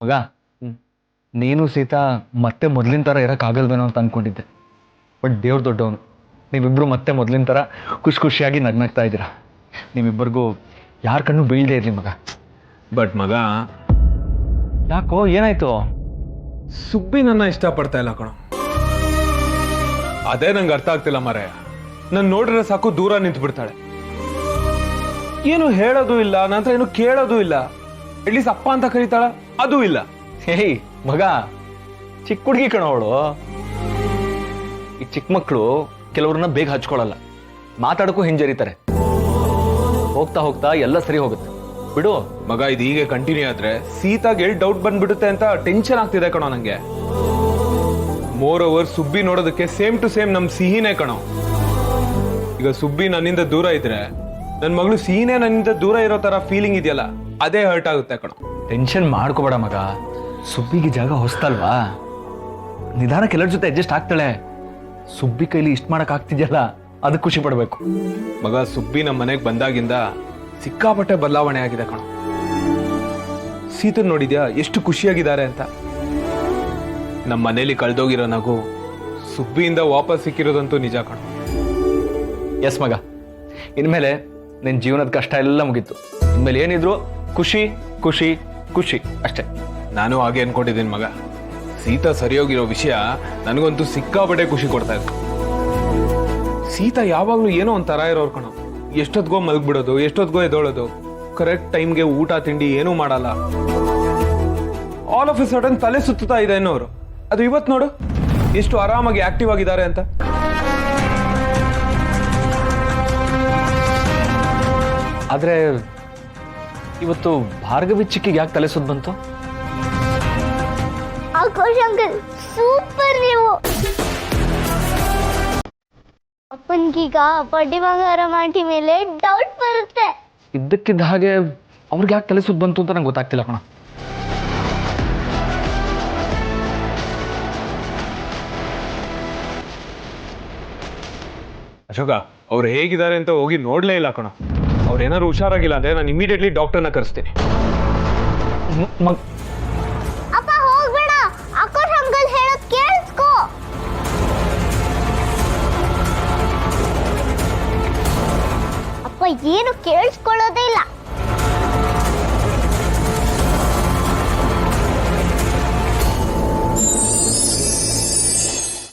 ಮಗ ನೀನು ಸೀತಾ ಮತ್ತೆ ಮೊದಲಿನ ಥರ ಇರೋಕ್ಕಾಗಲ್ವೇನೋ ಅಂತ ಅಂದ್ಕೊಂಡಿದ್ದೆ. ಬಟ್ ದೇವ್ರು ದೊಡ್ಡವನು, ನೀವಿಬ್ಬರು ಮತ್ತೆ ಮೊದಲಿನ ಥರ ಖುಷಿಯಾಗಿ ನಗ್ನಗ್ತಾ ಇದ್ದೀರಾ. ನಿಮ್ಮಿಬ್ಬರಿಗೂ ಯಾರ ಕಣ್ಣು ಬೀಳದೇ ಇರಲಿ ಮಗ. ಬಟ್ ಮಗ, ಯಾಕೋ ಏನಾಯ್ತು? ಸುಬ್ಬಿ ನನ್ನ ಇಷ್ಟಪಡ್ತಾ ಇಲ್ಲ ಕಣೋ. ಅದೇ ನಂಗೆ ಅರ್ಥ ಆಗ್ತಿಲ್ಲ ಮಾರಾಯ. ನಾನು ನೋಡಿದ್ರೆ ಸಾಕು ದೂರ ನಿಂತು ಬಿಡ್ತಾಳೆ. ಏನು ಹೇಳೋದು ಇಲ್ಲ, ನಂತರ ಏನು ಕೇಳೋದು ಇಲ್ಲ. ಅಟ್ಲೀಸ್ಟ್ ಅಪ್ಪ ಅಂತ ಕರೀತಾಳ, ಅದು ಇಲ್ಲ. ಹೇಯ್ ಮಗ, ಚಿಕ್ಕ ಹುಡುಗಿ ಕಣವಳು. ಈ ಚಿಕ್ಕ ಮಕ್ಕಳು ಕೆಲವ್ರನ್ನ ಬೇಗ ಹಚ್ಕೊಳ್ಳಲ್ಲ, ಮಾತಾಡೋಕ್ಕೂ ಹಿಂಜರಿತಾರೆ. ಹೋಗ್ತಾ ಹೋಗ್ತಾ ಎಲ್ಲ ಸರಿ ಹೋಗುತ್ತೆ ಬಿಡು. ಮಗ, ಇದು ಹೀಗೆ ಕಂಟಿನ್ಯೂ ಆದ್ರೆ ಸೀತಾಗೆ ಡೌಟ್ ಬಂದ್ಬಿಡುತ್ತೆ ಅಂತ ಟೆನ್ಷನ್ ಆಗ್ತಿದೆ ಕಣೋ ನಂಗೆ. ಮೋರ್ ಓವರ್ ಸುಬ್ಬಿ ನೋಡೋದಕ್ಕೆ ಸೇಮ್ ಟು ಸೇಮ್ ನಮ್ ಸಿಹಿನೇ ಕಣೋ. ಈಗ ಸುಬ್ಬಿ ನನ್ನಿಂದ ದೂರ ಇದ್ರೆ ನನ್ ಮಗಳು ಸಿಹಿನೇ ನನ್ನಿಂದ ದೂರ ಇರೋ ತರ ಫೀಲಿಂಗ್ ಇದೆಯಲ್ಲ, ಅದೇ ಹರ್ಟ್ ಆಗುತ್ತೆ ಕಣೋ. ಟೆನ್ಷನ್ ಮಾಡ್ಕೋಬೇಡ ಮಗ, ಸುಬ್ಬಿಗೆ ಜಾಗ ಹೊಸ್ತಲ್ವಾ, ನಿಧಾನಕ್ಕೆ ಎಲ್ಲರ ಜೊತೆ ಅಡ್ಜಸ್ಟ್ ಆಗ್ತಾಳೆ. ಸುಬ್ಬಿ ಕೈಲಿ ಇಷ್ಟ ಮಾಡಕ್ ಆಗ್ತಿದ್ಯಲ್ಲ, ಅದಕ್ಕೆ ಖುಷಿ ಪಡ್ಬೇಕು. ಮಗ, ಸುಬ್ಬಿ ನಮ್ಮ ಮನೆಗೆ ಬಂದಾಗಿಂದ ಸಿಕ್ಕಾಪಟ್ಟೆ ಬದಲಾವಣೆ ಆಗಿದೆ ಕಣೋ. ಸೀತನ್ ನೋಡಿದ್ಯಾ ಎಷ್ಟು ಖುಷಿಯಾಗಿದ್ದಾರೆ ಅಂತ. ನಮ್ಮ ಮನೇಲಿ ಕಳ್ದೋಗಿರೋ ನಗು ಸುಬ್ಬಿಯಿಂದ ವಾಪಸ್ ಸಿಕ್ಕಿರೋದಂತೂ ನಿಜ ಕಣೋ. ಎಸ್ ಮಗ, ಇನ್ಮೇಲೆ ನಿನ್ನ ಜೀವನದ ಕಷ್ಟ ಎಲ್ಲ ಮುಗೀತು. ಇನ್ಮೇಲೆ ಏನಿದ್ರು ಖುಷಿ ಖುಷಿ ಖುಷಿ ಅಷ್ಟೇ. ನಾನು ಹಾಗೆ ಅನ್ಕೊಂಡಿದ್ದೀನಿ ಮಗ. ಸೀತಾ ಸರಿಯೋಗಿರೋ ವಿಷಯ ನನಗಂತೂ ಸಿಕ್ಕಾಪಟ್ಟೆ ಖುಷಿ ಕೊಡ್ತಾ ಇತ್ತು. ಸೀತಾ ಯಾವಾಗ್ಲೂ ಏನೋ ಒಂಥರ ಇರೋರು ಕಣೋ. ಎಷ್ಟೊತ್ಗೋ ಮಲಗ್ಬಿಡೋದು, ಎಷ್ಟೊತ್ಗೋ ಎದೋಳೋದು, ಕರೆಕ್ಟ್ ಟೈಮ್ಗೆ ಊಟ ತಿಂಡಿ ಏನೂ ಮಾಡಲ್ಲ. ಆಲ್ ಆಫ್ ಎ ಸಡನ್ ತಲೆ ಸುತ್ತಾ ಇದೆ ಅನ್ನೋರು, ಅದು ಇವತ್ತು ನೋಡು ಎಷ್ಟು ಆರಾಮಾಗಿ ಆಕ್ಟಿವ್ ಆಗಿದ್ದಾರೆ ಅಂತ. ಆದ್ರೆ ಇವತ್ತು ಭಾರ್ಗವಿ ಚಿಕ್ಕಿಗೆ ಯಾಕೆ ತಲೆ ಸುತ್ತ ಬಂತು? ಆಕಾಶ್ ಅಂಕಲ್ ಸೂಪರ್ ನೀವು. ಅಪ್ಪನ್ಗೀಗ ಬಡ್ಡಿ ಬಂಗಾರ ಮಾಟಿ ಮೇಲೆ ಡೌಟ್ ಬರುತ್ತೆ. ಇದ್ದಕ್ಕಿದ್ದ ಹಾಗೆ ಅವ್ರಿಗೆ ಯಾಕೆ ತಲೆ ಸುತ್ತ ಬಂತು ಅಂತ ನಂಗೆ ಗೊತ್ತಾಗ್ತಿಲ್ಲ ಕಣ. ಅಶೋಕ, ಅವ್ರು ಹೇಗಿದ್ದಾರೆ ಅಂತ ಹೋಗಿ ನೋಡ್ಲೇ ಇಲ್ಲ ಕಣ. ಅವ್ರು ಏನಾದ್ರು ಹುಷಾರಾಗಿಲ್ಲ ಅಂದ್ರೆ ನಾನು ಇಮಿಡಿಯೇಟ್ಲಿ ಡಾಕ್ಟರ್ನ ಕರೆಸ್ತೀನಿ. ಅಪ್ಪ ಹೋಗ್ಬೇಡ, ಆಕಾಶ್ ಅಂಕಲ್ ಹೇಳೋದ್ ಕೇಳಿಸ್ಕೋ. ಅಪ್ಪ ಏನು ಕೇಳಿಸ್ಕೊಳ್ಳೋದೇ ಇಲ್ಲ.